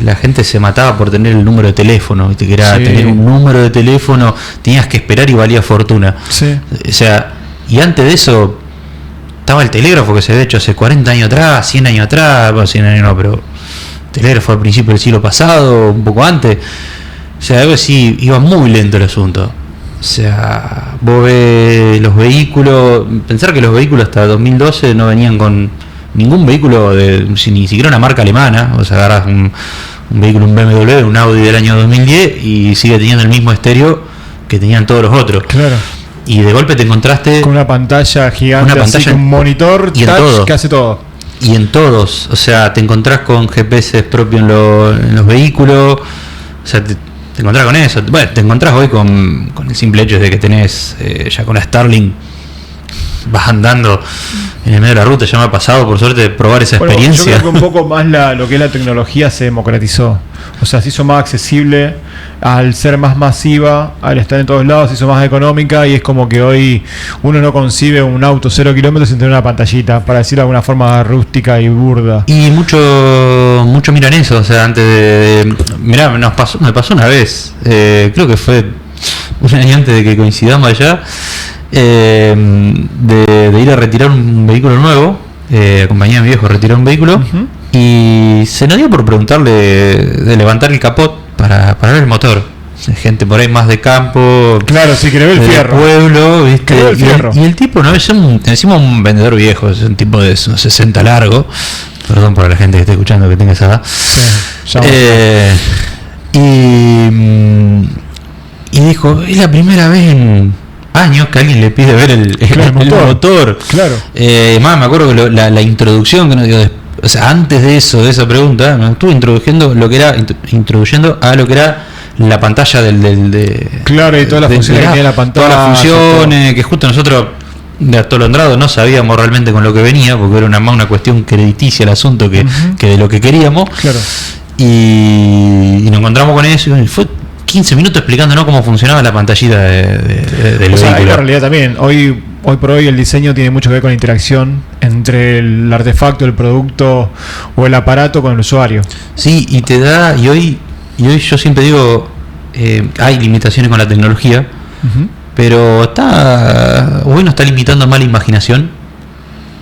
la gente se mataba por tener el número de teléfono, ¿viste? Que era tener un número de teléfono, tenías que esperar y valía fortuna. Sí. O sea, y antes de eso estaba el telégrafo que se había hecho hace 40 años atrás, 100 años atrás, bueno, 100 años no, pero telégrafo al principio del siglo pasado, un poco antes. O sea, algo así, iba muy lento el asunto. O sea, vos ves los vehículos, pensar que los vehículos hasta 2012 no venían con ningún vehículo ni siquiera una marca alemana. O sea, agarras un vehículo, un BMW, un Audi del año 2010 y sigue teniendo el mismo estéreo que tenían todos los otros. Claro. Y de golpe te encontraste con una pantalla gigante, así, un monitor y touch que hace todo. Y en todos, o sea, te encontrás con GPS propio en los vehículos, o sea, te encontrás con eso. Bueno, te encontrás hoy con el simple hecho de que tenés ya con la Starlink, vas andando en el medio de la ruta. Ya me ha pasado, por suerte, probar esa experiencia. Yo creo que un poco más lo que es la tecnología se democratizó. O sea, se hizo más accesible al ser más masiva, al estar en todos lados, se hizo más económica y es como que hoy uno no concibe un auto 0 kilómetros sin tener una pantallita, para decirlo de alguna forma rústica y burda. Y mucho miran eso, o sea, antes de... Mirá, me pasó una vez, creo que fue un año antes de que coincidamos allá, de ir a retirar un vehículo nuevo, acompañé a mi viejo a retirar un vehículo. Y se nos dio por preguntarle de levantar el capot para ver el motor. Gente por ahí más de campo, claro, sí, que le ve el fierro, pueblo, ¿viste? Que le ve el fierro. Y el tipo, no es encima un vendedor viejo, es un tipo de 60 largo. Perdón por la gente que esté escuchando que tenga esa edad. Sí, y dijo, es la primera vez en años que alguien le pide ver el motor. Claro. Más me acuerdo que la introducción que nos dio después. O sea, antes de esa pregunta, me estuve introduciendo a lo que era la pantalla claro, y todas las funciones que tiene la pantalla. Todas las funciones, que justo nosotros de atolondrado no sabíamos realmente con lo que venía, porque era más una cuestión crediticia el asunto que de lo que queríamos. Claro. Y nos encontramos con eso y fue 15 minutos explicándonos cómo funcionaba la pantallita del vehículo. En realidad también, hoy por hoy el diseño tiene mucho que ver con la interacción entre el artefacto, el producto o el aparato con el usuario. Sí, y te da, y hoy yo siempre digo, hay limitaciones con la tecnología, pero hoy no está limitando más la imaginación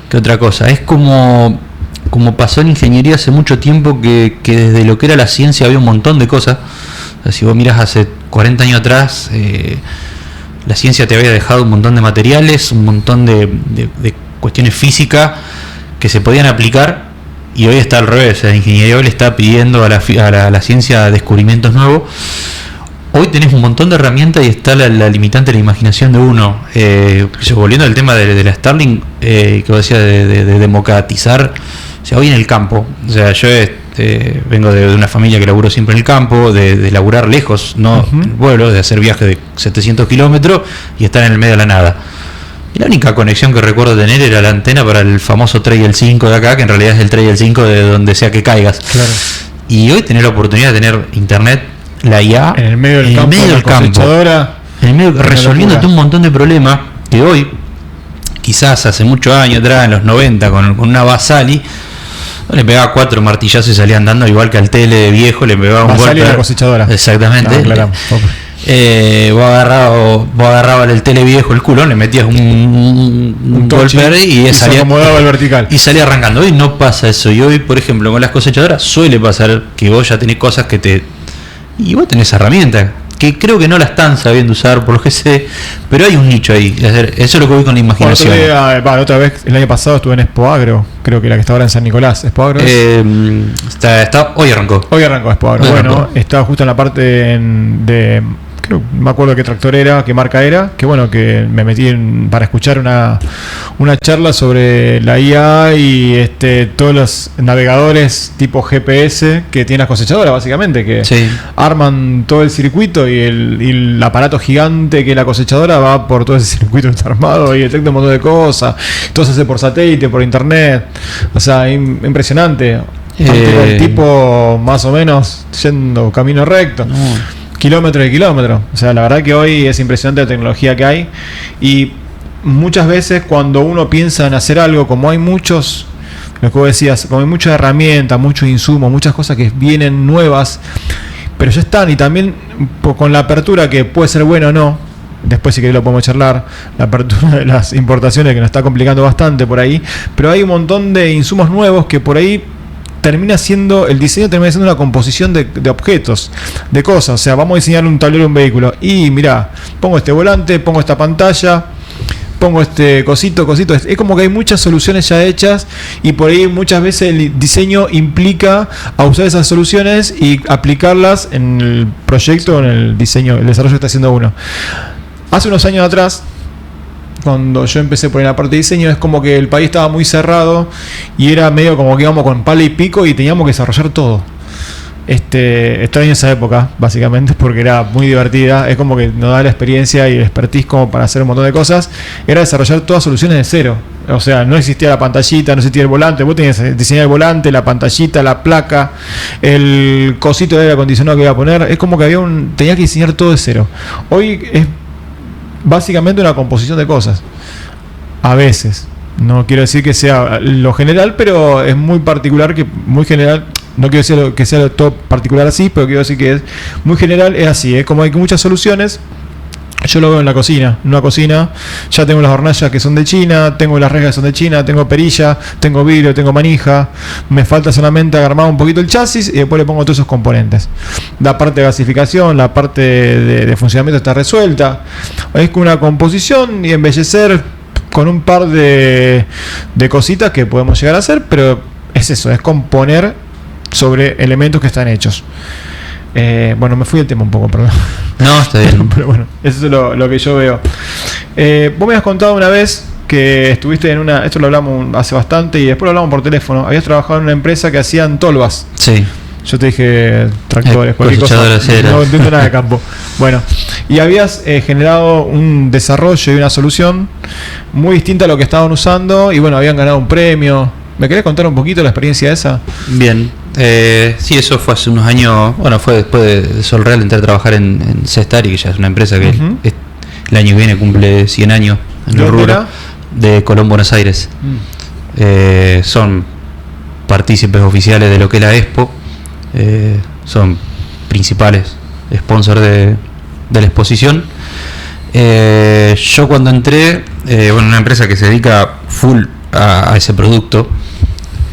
que otra cosa. Es como pasó en ingeniería hace mucho tiempo que desde lo que era la ciencia había un montón de cosas. O sea, si vos miras hace 40 años atrás, la ciencia te había dejado un montón de materiales, un montón de cuestiones físicas que se podían aplicar, y hoy está al revés. La ingeniería hoy le está pidiendo a la ciencia descubrimientos nuevos. Hoy tenés un montón de herramientas y está la limitante de la imaginación de uno. Volviendo al tema de la Starlink, que vos decías de democratizar, o sea, hoy en el campo, o sea, yo vengo de una familia que laburó siempre en el campo, de laburar lejos, no en el pueblo, de hacer viajes de 700 kilómetros y estar en el medio de la nada. Y la única conexión que recuerdo tener era la antena para el famoso Trail 5 de acá, que en realidad es el Trail 5 de donde sea que caigas. Claro. Y hoy tener la oportunidad de tener internet, la IA, en el medio del campo, resolviéndote un montón de problemas que hoy, quizás hace muchos años atrás, en los 90, con una Basali, le pegaba 4 martillazos y salía andando, igual que al tele viejo, le pegaba un golpe. La cosechadora. Exactamente. Vos agarrabas el tele viejo, el culón, le metías un golpe y salía, acomodaba el vertical. Y salía arrancando. Hoy no pasa eso. Y hoy, por ejemplo, con las cosechadoras suele pasar que vos ya tenés cosas y vos tenés herramientas que creo que no la están sabiendo usar, por lo que sé, pero hay un nicho ahí. Eso es lo que voy con la imaginación. Otra vez, el año pasado estuve en Expo Agro, creo que la que está ahora en San Nicolás. ¿Expo Agro? Hoy arrancó. Expo Agro. Estaba justo en la parte de creo, no me acuerdo qué tractor era, qué marca era, que bueno, que me metí para escuchar una charla sobre la IA y todos los navegadores tipo GPS que tiene las cosechadoras, básicamente, que arman todo el circuito y el aparato gigante que es la cosechadora va por todo ese circuito que está armado y detecta un montón de cosas, todo se hace por satélite, por internet, o sea, impresionante. El tipo más o menos yendo camino recto, kilómetro de kilómetro. O sea, la verdad que hoy es impresionante la tecnología que hay. Y muchas veces cuando uno piensa en hacer algo, como hay muchos, lo que vos decías, como hay muchas herramientas, muchos insumos, muchas cosas que vienen nuevas, pero ya están, y también con la apertura que puede ser bueno o no, después si querés lo podemos charlar, la apertura de las importaciones que nos está complicando bastante por ahí, pero hay un montón de insumos nuevos que por ahí el diseño termina siendo una composición de objetos, de cosas. O sea, vamos a diseñar un tablero de un vehículo y mirá, pongo este volante, pongo esta pantalla, pongo este cosito. Es como que hay muchas soluciones ya hechas y por ahí muchas veces el diseño implica a usar esas soluciones y aplicarlas en el proyecto, en el diseño, el desarrollo que está haciendo uno. Hace unos años atrás, cuando yo empecé por la parte de diseño, es como que el país estaba muy cerrado y era medio como que íbamos con pala y pico y teníamos que desarrollar todo. Extraño esa época, básicamente, porque era muy divertida. Es como que nos da la experiencia y el expertise como para hacer un montón de cosas. Era desarrollar todas soluciones de cero. O sea, no existía la pantallita, no existía el volante. Vos tenías que diseñar el volante, la pantallita, la placa, el cosito de aire acondicionado que iba a poner. Es como que tenías que diseñar todo de cero. Hoy es básicamente una composición de cosas. A veces. No quiero decir que sea lo general, pero es muy particular, muy general. No quiero decir que sea todo particular así, pero quiero decir que es muy general, es así. Es como hay muchas soluciones. Yo lo veo en la cocina. En una cocina ya tengo las hornallas que son de China, tengo las rejas que son de China, tengo perilla, tengo vidrio, tengo manija. Me falta solamente armar un poquito el chasis y después le pongo todos esos componentes. La parte de gasificación, la parte de funcionamiento está resuelta. Es como una composición y embellecer con un par de cositas que podemos llegar a hacer, pero es eso, es componer sobre elementos que están hechos. Bueno, me fui del tema un poco, perdón. No, está bien. Pero bueno, eso es lo que yo veo. Vos me has contado una vez que estuviste en esto lo hablamos hace bastante y después lo hablamos por teléfono. Habías trabajado en una empresa que hacían tolvas. Sí. Yo te dije tractores, cualquier cosa. No entiendo nada de campo. Bueno, y habías generado un desarrollo y una solución muy distinta a lo que estaban usando y bueno, habían ganado un premio. ¿Me querés contar un poquito la experiencia esa? Bien. Sí, eso fue hace unos años. Bueno, fue después de Sol Real, entré a trabajar en Cestari, que ya es una empresa que el año que viene cumple 100 años en el rubro de Colón, Buenos Aires. Son partícipes oficiales de lo que es la Expo. Son principales sponsors de la exposición. Yo cuando entré, una empresa que se dedica full a ese producto,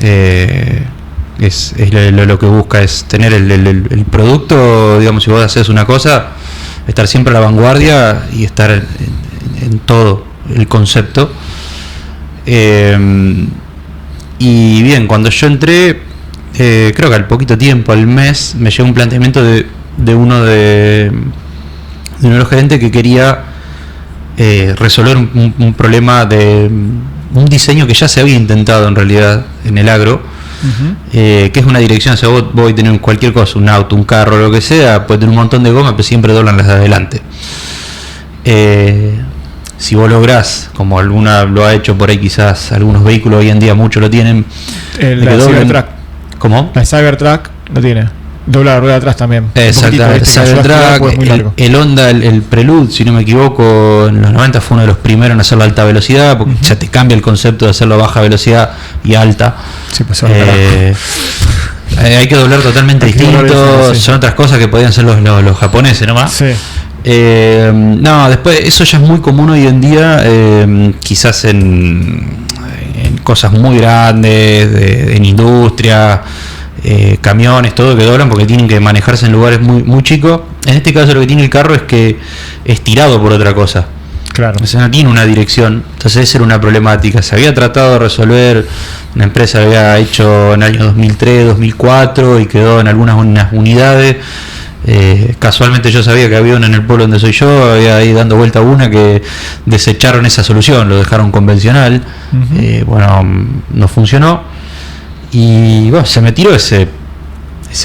es lo que busca es tener el producto, digamos, si vos haces una cosa, estar siempre a la vanguardia y estar en todo el concepto. Y bien, cuando yo entré, creo que al poquito tiempo, al mes, me llegó un planteamiento de uno de los gerentes que quería resolver un problema de un diseño que ya se había intentado en realidad en el agro, que es una dirección. O sea, vos podés tener cualquier cosa, un auto, un carro, lo que sea, puede tener un montón de goma, pero siempre doblan las de adelante. Si vos lográs, como alguna lo ha hecho por ahí, quizás algunos vehículos hoy en día muchos lo tienen, la Cybertruck. ¿Cómo? La Cybertruck lo tiene. Dobla la rueda atrás también. Exactamente. El Honda, el Prelude, si no me equivoco, en los 90 fue uno de los primeros en hacerlo a alta velocidad, porque ya te cambia el concepto de hacerlo a baja velocidad y alta. Sí, pues hay que doblar totalmente distinto. Son otras cosas que podían ser los japoneses nomás. Sí. No, después eso ya es muy común hoy en día, quizás en cosas muy grandes, en industria. Camiones, todo que doblan porque tienen que manejarse en lugares muy, muy chicos. En este caso lo que tiene el carro es que es tirado por otra cosa. Claro. O sea, no tiene una dirección. Entonces esa era una problemática. Se había tratado de resolver, una empresa lo había hecho en el año 2003, 2004 y quedó en algunas unidades. Casualmente yo sabía que había una en el pueblo donde soy yo, había ahí dando vuelta una que desecharon esa solución, lo dejaron convencional. Bueno, no funcionó y bueno, se me tiró ese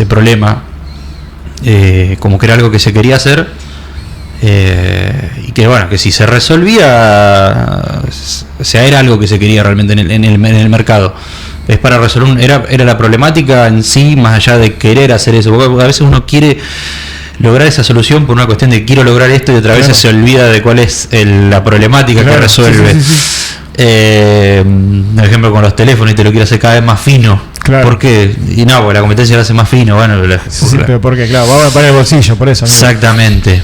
problema, como que era algo que se quería hacer, y que bueno, que si se resolvía, o sea, era algo que se quería realmente en el mercado. Es para resolver era la problemática en sí, más allá de querer hacer eso, porque a veces uno quiere lograr esa solución por una cuestión de quiero lograr esto, y otra vez se olvida de cuál es la problemática que resuelve. Por ejemplo, con los teléfonos, y te lo quiero hacer cada vez más fino. ¿Por qué? Y no, porque la competencia lo hace más fino. Bueno, pero porque, claro, va a parar el bolsillo, por eso. Exactamente.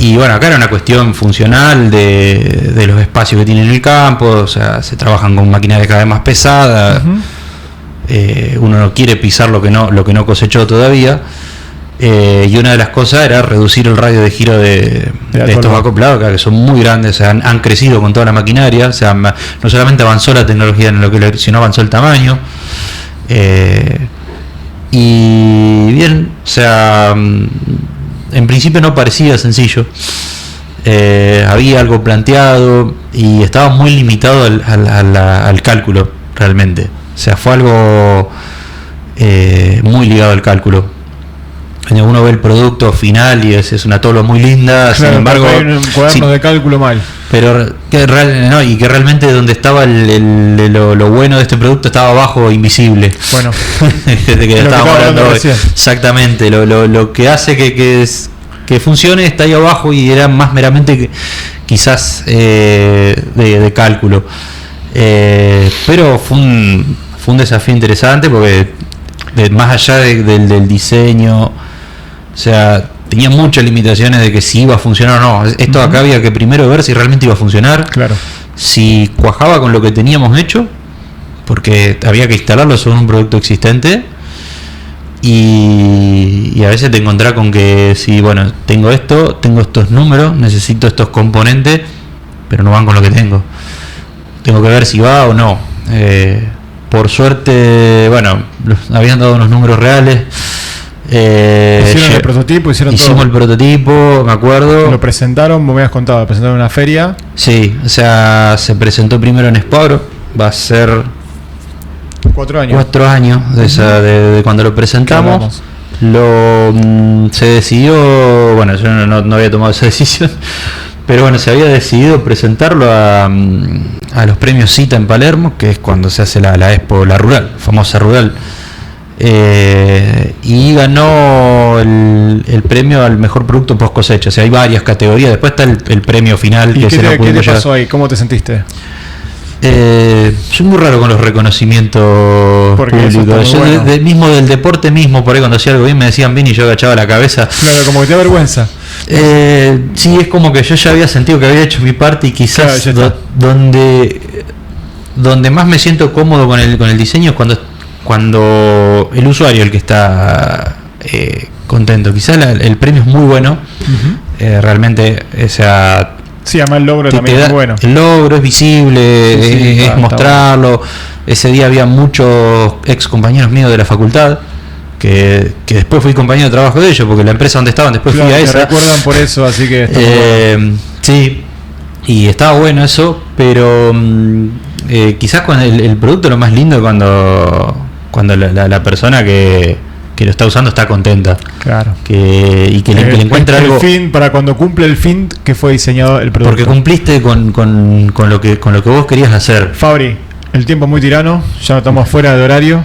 Y bueno, acá era una cuestión funcional de los espacios que tiene en el campo, o sea, se trabajan con maquinaria cada vez más pesada. Uno no quiere pisar lo que no cosechó todavía. Y una de las cosas era reducir el radio de giro de estos acoplados, que son muy grandes, o sea, han crecido con toda la maquinaria, o sea, no solamente avanzó la tecnología en lo que sino avanzó el tamaño. Y bien, o sea, en principio no parecía sencillo. Había algo planteado y estaba muy limitado al cálculo realmente. O sea, fue algo muy ligado al cálculo. Uno ve el producto final y es una tolo muy linda, claro, sin embargo hay un cuaderno de cálculo mal. Pero que realmente donde estaba lo bueno de este producto estaba abajo, invisible. Bueno, desde que estábamos hablando hoy. Exactamente, lo que hace que funcione está ahí abajo, y era más meramente quizás de cálculo. Pero fue un desafío interesante, porque más allá del diseño, o sea, tenía muchas limitaciones de que si iba a funcionar o no. Esto acá había que primero ver si realmente iba a funcionar, claro, si cuajaba con lo que teníamos hecho, porque había que instalarlo sobre un producto existente. Y a veces te encontrás con que si, bueno, tengo estos números, necesito estos componentes, pero no van con lo que tengo que ver si va o no. Por suerte, bueno, habían dado unos números reales. Hicieron el prototipo, hicimos todo. El prototipo, me acuerdo. Lo presentaron, vos me habías contado, lo presentaron en una feria. Sí, o sea, se presentó primero en Spagro, va a ser 4 años. 4 años de cuando lo presentamos. Se decidió, bueno, yo no había tomado esa decisión, pero bueno, se había decidido presentarlo a los premios Cita en Palermo, que es cuando se hace la Expo, la rural, famosa rural. Y ganó el premio al mejor producto post cosecha. O sea, hay varias categorías. Después está el premio final. ¿Y qué te pasó ahí? ¿Cómo te sentiste? Soy muy raro con los reconocimientos públicos. Yo bueno. Mismo del deporte mismo, por ahí cuando hacía algo bien me decían bien y yo agachaba la cabeza. Claro, como que te da vergüenza. Sí, es como que yo ya había sentido que había hecho mi parte, y quizás claro, donde más me siento cómodo con el diseño es cuando el usuario, el que está contento. Quizás el premio es muy bueno, realmente, o sea, sí, además el logro también es bueno. El logro es visible, es mostrarlo. Bueno. Ese día había muchos ex compañeros míos de la facultad que después fui compañero de trabajo de ellos, porque la empresa donde estaban después claro, fui a esa. Me recuerdan por eso, así que está bueno. Sí, y estaba bueno eso, pero quizás con el producto lo más lindo es cuando la persona que lo está usando está contenta. Claro. Y que le encuentra algo. El fin, para cuando cumple el fin que fue diseñado el producto. Porque cumpliste con lo que vos querías hacer. Fabri, el tiempo es muy tirano, ya no estamos fuera de horario.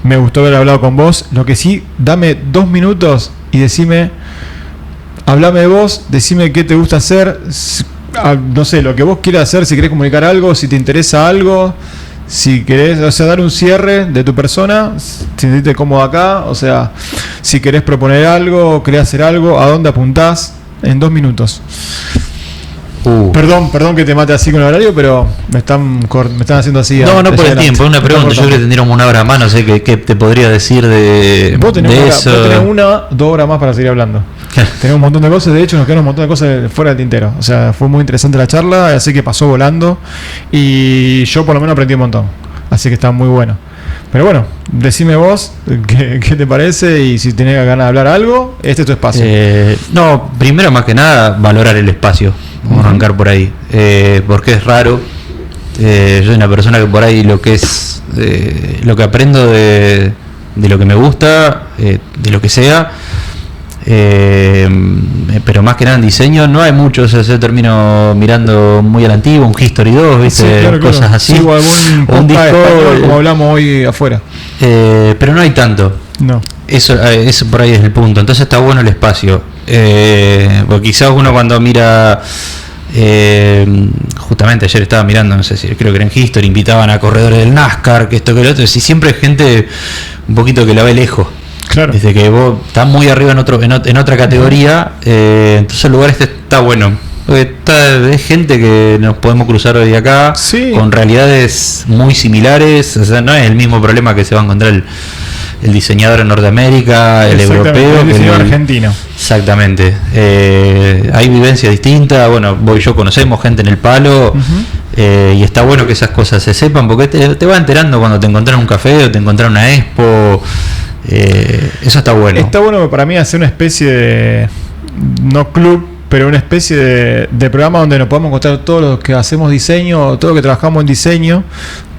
Me gustó haber hablado con vos. Lo que sí, dame 2 minutos y hablame de vos, decime qué te gusta hacer, no sé, lo que vos quieras hacer, si querés comunicar algo, si te interesa algo. Si querés, o sea, dar un cierre de tu persona, si te sentiste cómodo acá, o sea, si querés proponer algo, querés hacer algo, ¿a dónde apuntás? En 2 minutos. Perdón que te mate así con el horario, pero me están haciendo así. No por el tiempo, una pregunta. Yo creo que tendríamos 1 hora más, no sé qué te podría decir de vos tenés eso. Vos tenés 1-2 horas más para seguir hablando. Tenemos un montón de cosas, de hecho nos quedaron un montón de cosas fuera del tintero. O sea, fue muy interesante la charla, así que pasó volando y yo por lo menos aprendí un montón. Así que está muy bueno. Pero bueno, decime vos qué te parece y si tenés ganas de hablar algo, este es tu espacio. No, primero más que nada valorar el espacio, vamos a arrancar por ahí, porque es raro. Yo soy una persona que por ahí lo que aprendo de lo que me gusta, de lo que sea, pero más que nada en diseño no hay mucho, o sea, yo termino mirando muy a la antigua, un History 2, ¿viste? Sí, claro, cosas así. O un disco español, como hablamos hoy afuera. Pero no hay tanto. No. Eso por ahí es el punto. Entonces está bueno el espacio. Porque quizás uno cuando mira, justamente ayer estaba mirando, no sé si creo que era en History, invitaban a corredores del NASCAR, que esto que lo otro, y siempre hay gente un poquito que la ve lejos. Claro. Desde que vos estás muy arriba en otra categoría, entonces el lugar este está bueno. Porque es gente que nos podemos cruzar hoy acá, sí, con realidades muy similares. O sea, no es el mismo problema que se va a encontrar el diseñador en Norteamérica, el europeo, el diseñador argentino. Exactamente. Hay vivencias distintas. Bueno, vos y yo conocemos gente en el palo. Y está bueno que esas cosas se sepan, porque te vas enterando cuando te encontrás en un café o te encontrás en una expo. Eso está bueno. Está bueno para mí hacer una especie de, no club, pero una especie de programa donde nos podamos encontrar todos los que hacemos diseño, todos los que trabajamos en diseño,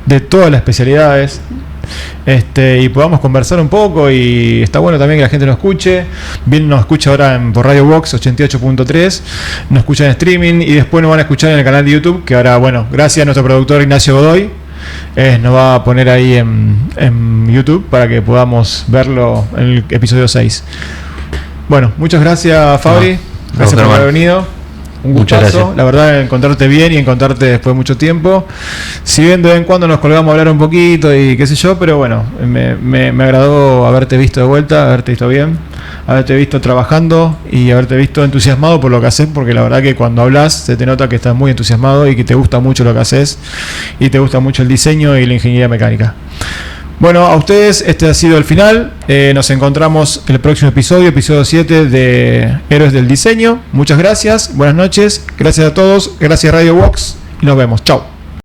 de todas las especialidades, y podamos conversar un poco. Y está bueno también que la gente nos escuche. Bien, nos escucha ahora por Radio Box 88.3, nos escucha en streaming y después nos van a escuchar en el canal de YouTube, que ahora, bueno, gracias a nuestro productor Ignacio Godoy, nos va a poner ahí en YouTube para que podamos verlo en el episodio 6. Bueno, muchas gracias, Fabri. Gracias por haber venido. Un gustazo, la verdad, encontrarte bien y encontrarte después de mucho tiempo. Si bien de vez en cuando nos colgamos a hablar un poquito y qué sé yo, pero bueno, me agradó haberte visto de vuelta, haberte visto bien, haberte visto trabajando y haberte visto entusiasmado por lo que haces, porque la verdad que cuando hablas se te nota que estás muy entusiasmado y que te gusta mucho lo que haces y te gusta mucho el diseño y la ingeniería mecánica. Bueno, a ustedes este ha sido el final. Nos encontramos en el próximo episodio 7 de Héroes del Diseño. Muchas gracias, buenas noches, gracias a todos, gracias Radio Box y nos vemos. Chao.